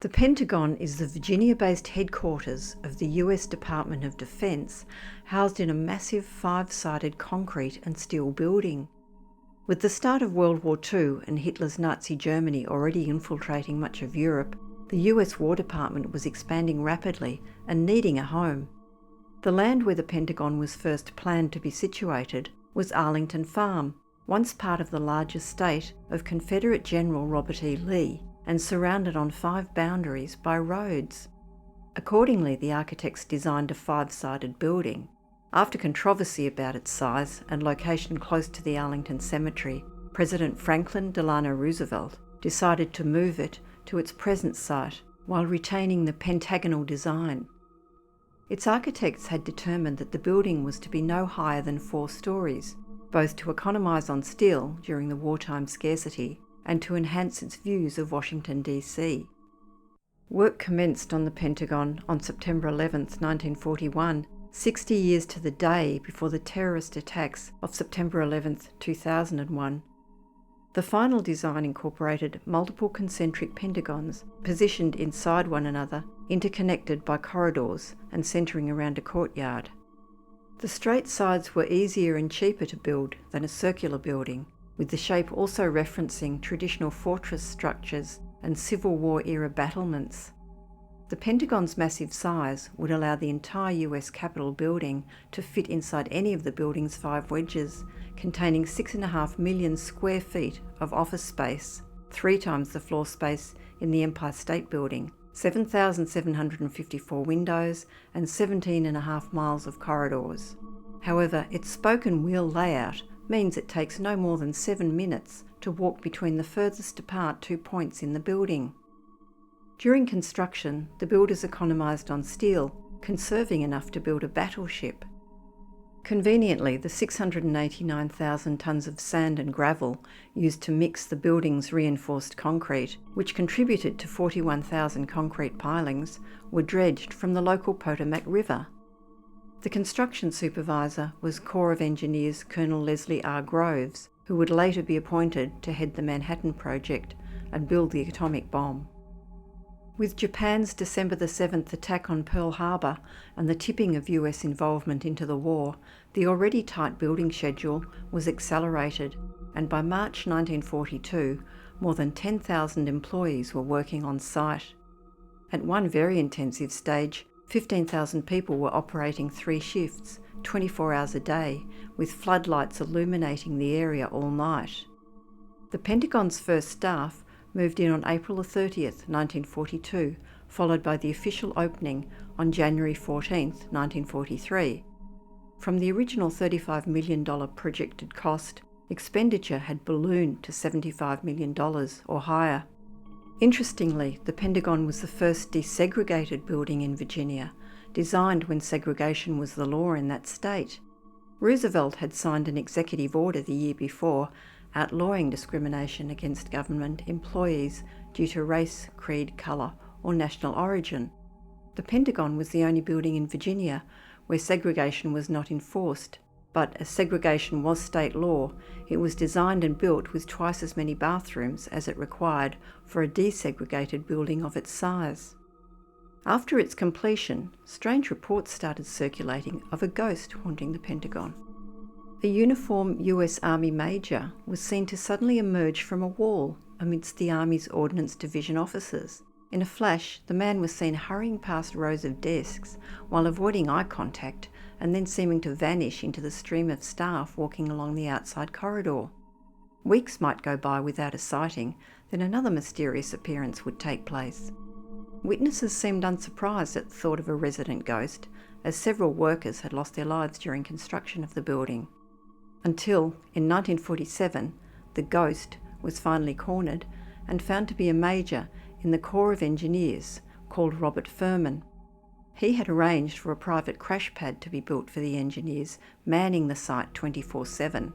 The Pentagon is the Virginia-based headquarters of the US Department of Defense, housed in a massive 5-sided concrete and steel building. With the start of World War II and Hitler's Nazi Germany already infiltrating much of Europe, the US War Department was expanding rapidly and needing a home. The land where the Pentagon was first planned to be situated was Arlington Farm, once part of the large estate of Confederate General Robert E. Lee, and surrounded on 5 boundaries by roads. Accordingly, the architects designed a 5-sided building. After controversy about its size and location close to the Arlington Cemetery, President Franklin Delano Roosevelt decided to move it to its present site while retaining the pentagonal design. Its architects had determined that the building was to be no higher than 4 stories, both to economise on steel during the wartime scarcity and to enhance its views of Washington, D.C. Work commenced on the Pentagon on September 11, 1941, 60 years to the day before the terrorist attacks of September 11, 2001. The final design incorporated multiple concentric pentagons positioned inside one another, interconnected by corridors and centering around a courtyard. The straight sides were easier and cheaper to build than a circular building, with the shape also referencing traditional fortress structures and Civil War-era battlements. The Pentagon's massive size would allow the entire US Capitol building to fit inside any of the building's 5 wedges, containing 6.5 million square feet of office space, 3 times the floor space in the Empire State Building, 7,754 windows, and 17.5 miles of corridors. However, its spoken wheel layout means it takes no more than 7 minutes to walk between the furthest apart 2 points in the building. During construction, the builders economised on steel, conserving enough to build a battleship. Conveniently, the 689,000 tonnes of sand and gravel used to mix the building's reinforced concrete, which contributed to 41,000 concrete pilings, were dredged from the local Potomac River. The construction supervisor was Corps of Engineers Colonel Leslie R. Groves, who would later be appointed to head the Manhattan Project and build the atomic bomb. With Japan's December 7th attack on Pearl Harbor and the tipping of US involvement into the war, the already tight building schedule was accelerated, and by March 1942, more than 10,000 employees were working on site. At one very intensive stage, 15,000 people were operating 3 shifts, 24 hours a day, with floodlights illuminating the area all night. The Pentagon's first staff moved in on April 30th, 1942, followed by the official opening on January 14th, 1943. From the original $35 million projected cost, expenditure had ballooned to $75 million or higher. Interestingly, the Pentagon was the first desegregated building in Virginia, designed when segregation was the law in that state. Roosevelt had signed an executive order the year before outlawing discrimination against government employees due to race, creed, colour, or national origin. The Pentagon was the only building in Virginia where segregation was not enforced, but as segregation was state law, it was designed and built with twice as many bathrooms as it required for a desegregated building of its size. After its completion, strange reports started circulating of a ghost haunting the Pentagon. A uniformed US Army major was seen to suddenly emerge from a wall amidst the Army's Ordnance Division officers. In a flash, the man was seen hurrying past rows of desks while avoiding eye contact and then seeming to vanish into the stream of staff walking along the outside corridor. Weeks might go by without a sighting, then another mysterious appearance would take place. Witnesses seemed unsurprised at the thought of a resident ghost, as several workers had lost their lives during construction of the building. Until, in 1947, the ghost was finally cornered and found to be a major in the Corps of Engineers called Robert Furman. He had arranged for a private crash pad to be built for the engineers, manning the site 24/7.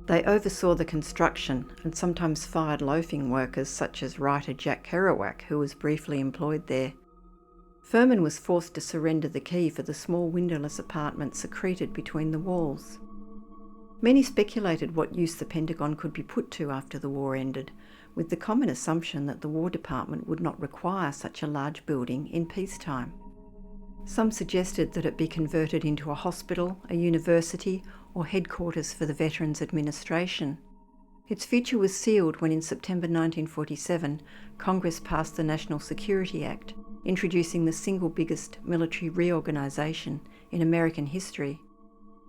They oversaw the construction and sometimes fired loafing workers such as writer Jack Kerouac, who was briefly employed there. Furman was forced to surrender the key for the small windowless apartment secreted between the walls. Many speculated what use the Pentagon could be put to after the war ended, with the common assumption that the War Department would not require such a large building in peacetime. Some suggested that it be converted into a hospital, a university, or headquarters for the Veterans Administration. Its future was sealed when in September 1947, Congress passed the National Security Act, introducing the single biggest military reorganisation in American history.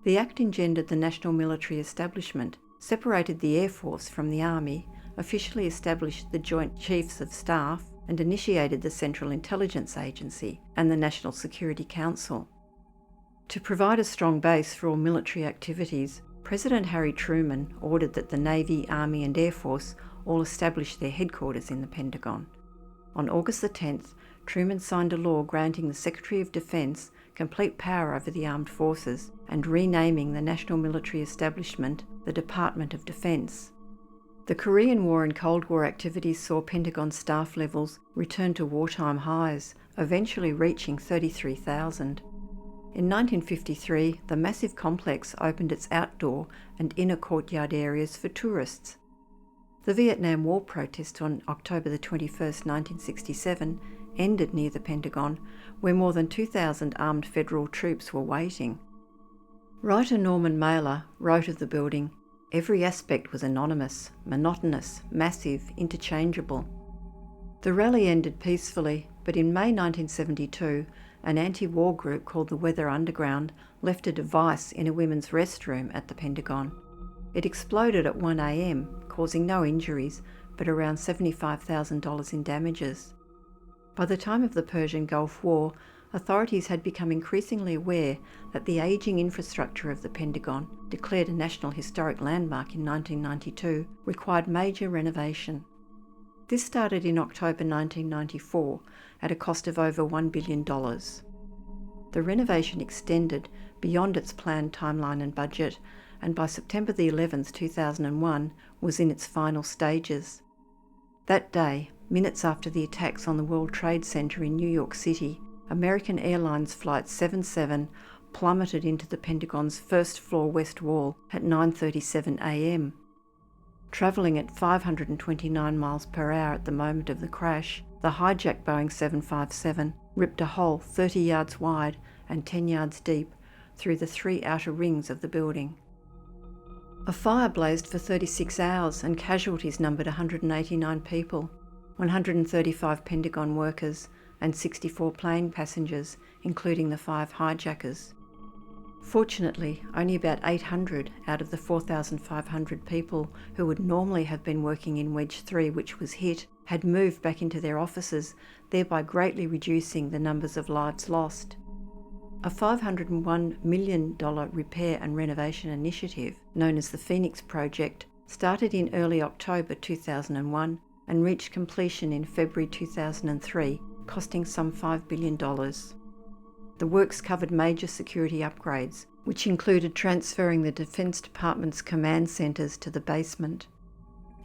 The Act engendered the national military establishment, separated the Air Force from the Army, officially established the Joint Chiefs of Staff, and initiated the Central Intelligence Agency and the National Security Council. To provide a strong base for all military activities, President Harry Truman ordered that the Navy, Army and Air Force all establish their headquarters in the Pentagon. On August the 10th, Truman signed a law granting the Secretary of Defense complete power over the armed forces and renaming the national military establishment the Department of Defense. The Korean War and Cold War activities saw Pentagon staff levels return to wartime highs, eventually reaching 33,000. In 1953, the massive complex opened its outdoor and inner courtyard areas for tourists. The Vietnam War protests on October 21, 1967, ended near the Pentagon, where more than 2,000 armed federal troops were waiting. Writer Norman Mailer wrote of the building, "Every aspect was anonymous, monotonous, massive, interchangeable." The rally ended peacefully, but in May 1972, an anti-war group called the Weather Underground left a device in a women's restroom at the Pentagon. It exploded at 1 a.m, causing no injuries, but around $75,000 in damages. By the time of the Persian Gulf War, authorities had become increasingly aware that the ageing infrastructure of the Pentagon, declared a National Historic Landmark in 1992, required major renovation. This started in October 1994 at a cost of over $1 billion. The renovation extended beyond its planned timeline and budget, and by September 11, 2001, was in its final stages. That day, minutes after the attacks on the World Trade Center in New York City, American Airlines Flight 77 plummeted into the Pentagon's first-floor west wall at 9:37 a.m. Travelling at 529 miles per hour at the moment of the crash, the hijacked Boeing 757 ripped a hole 30 yards wide and 10 yards deep through the 3 outer rings of the building. A fire blazed for 36 hours and casualties numbered 189 people, 135 Pentagon workers and 64 plane passengers, including the 5 hijackers. Fortunately, only about 800 out of the 4,500 people who would normally have been working in Wedge 3, which was hit, had moved back into their offices, thereby greatly reducing the numbers of lives lost. A $501 million repair and renovation initiative, known as the Phoenix Project, started in early October 2001 and reached completion in February 2003, costing some $5 billion. The works covered major security upgrades, which included transferring the Defense Department's command centres to the basement.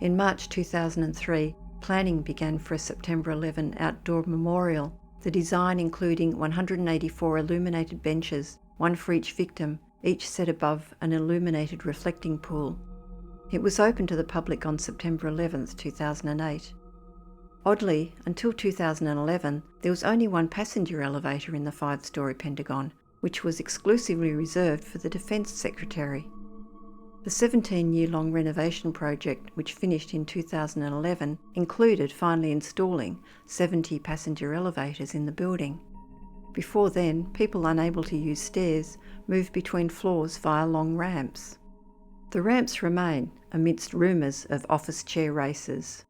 In March 2003, planning began for a September 11 outdoor memorial, the design including 184 illuminated benches, one for each victim, each set above an illuminated reflecting pool. It was open to the public on September 11, 2008. Oddly, until 2011, there was only one passenger elevator in the 5-storey Pentagon, which was exclusively reserved for the Defence Secretary. The 17-year-long renovation project, which finished in 2011, included finally installing 70 passenger elevators in the building. Before then, people unable to use stairs moved between floors via long ramps. The ramps remain, amidst rumours of office chair races.